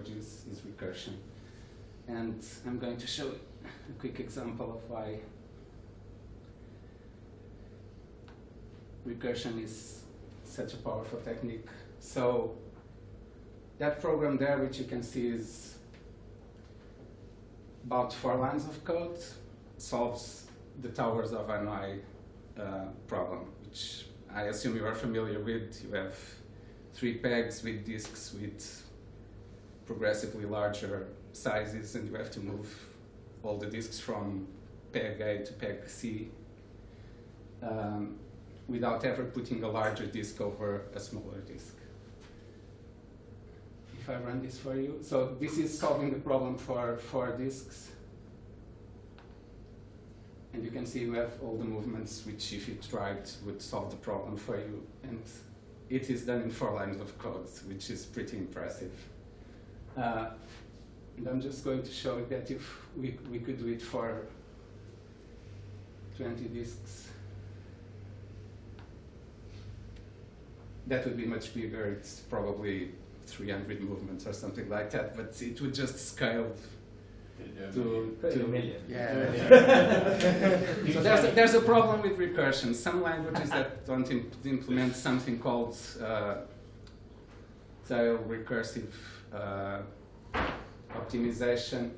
languages is recursion. And I'm going to show a quick example of why recursion is such a powerful technique. So that program there, which you can see is about 4 lines of code, solves the towers of Hanoi problem, which I assume you are familiar with. You have 3 pegs with disks with progressively larger sizes, and you have to move all the disks from peg A to peg C without ever putting a larger disk over a smaller disk. If I run this for you, so this is solving the problem for 4 disks. And you can see you have all the movements which, if you tried, would solve the problem for you. And it is done in 4 lines of code, which is pretty impressive. And I'm just going to show you that if we could do it for 20 disks, that would be much bigger. It's probably 300 movements or something like that, but it would just scale to a million. Yeah. So there's a problem with recursion. Some languages that don't implement something called tail recursive optimization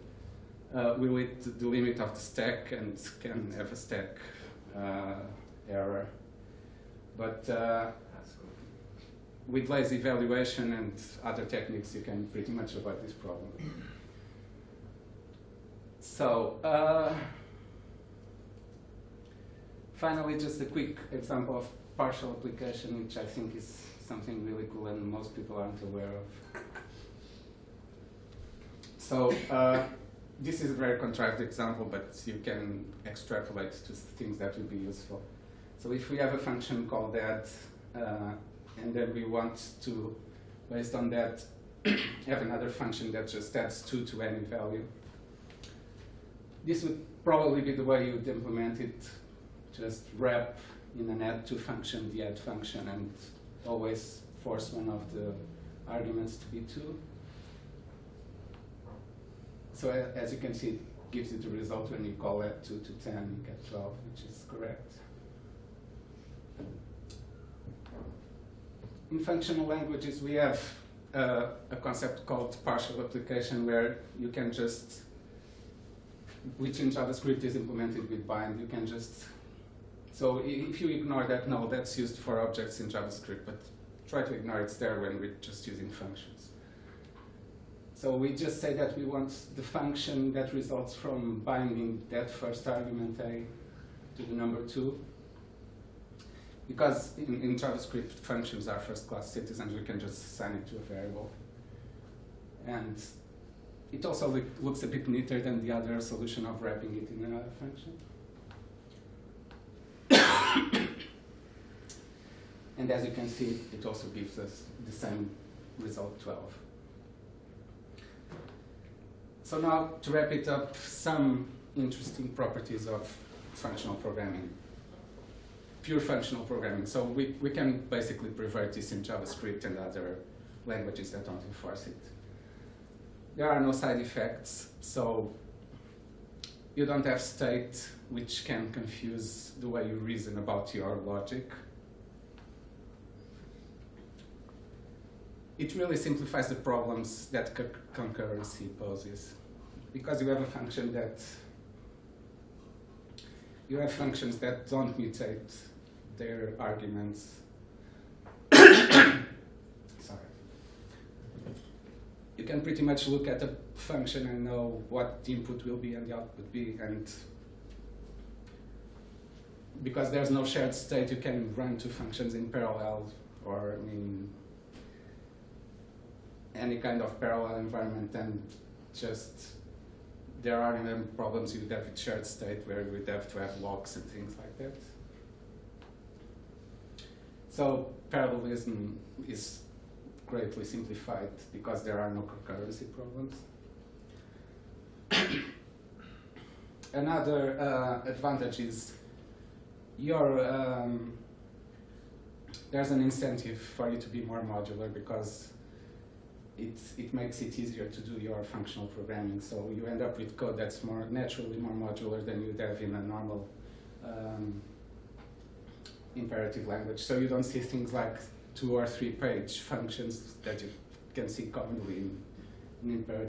will hit the limit of the stack and can have a stack error. But with lazy evaluation and other techniques, you can pretty much avoid this problem. So, finally, just a quick example of partial application, which I think is something really cool and most people aren't aware of. So, this is a very contrived example, but you can extrapolate to things that will be useful. So if we have a function called add, and then we want to, based on that, have another function that just adds 2 to any value. This would probably be the way you would implement it. Just wrap in an add2 function the add function and always force one of the arguments to be 2. So as you can see, it gives you the result when you call add 2 to 10, you get 12, which is correct. In functional languages, we have a concept called partial application, where you can just, which in JavaScript is implemented with bind, you can just, so if you ignore that, no, that's used for objects in JavaScript, but try to ignore it's there when we're just using functions. So we just say that we want the function that results from binding that first argument A to the number 2. Because in JavaScript, functions are first-class citizens, we can just assign it to a variable. And it also looks a bit neater than the other solution of wrapping it in another function. And as you can see, it also gives us the same result, 12. So now, to wrap it up, some interesting properties of functional programming. Pure functional programming. So we can basically pervert this in JavaScript and other languages that don't enforce it. There are no side effects, so you don't have state, which can confuse the way you reason about your logic. It really simplifies the problems that concurrency poses, because you have a function that you have functions that don't mutate their arguments. Sorry. You can pretty much look at a function and know what the input will be and the output be, and because there's no shared state, you can run 2 functions in parallel, or in any kind of parallel environment, and just there are even problems you would have with shared state where you would have to have locks and things like that. So parallelism is greatly simplified because there are no concurrency problems. Another advantage is there's an incentive for you to be more modular, because it makes it easier to do your functional programming. So you end up with code that's naturally more modular than you'd have in a normal imperative language. So you don't see things like 2 or 3 page functions that you can see commonly in imperative.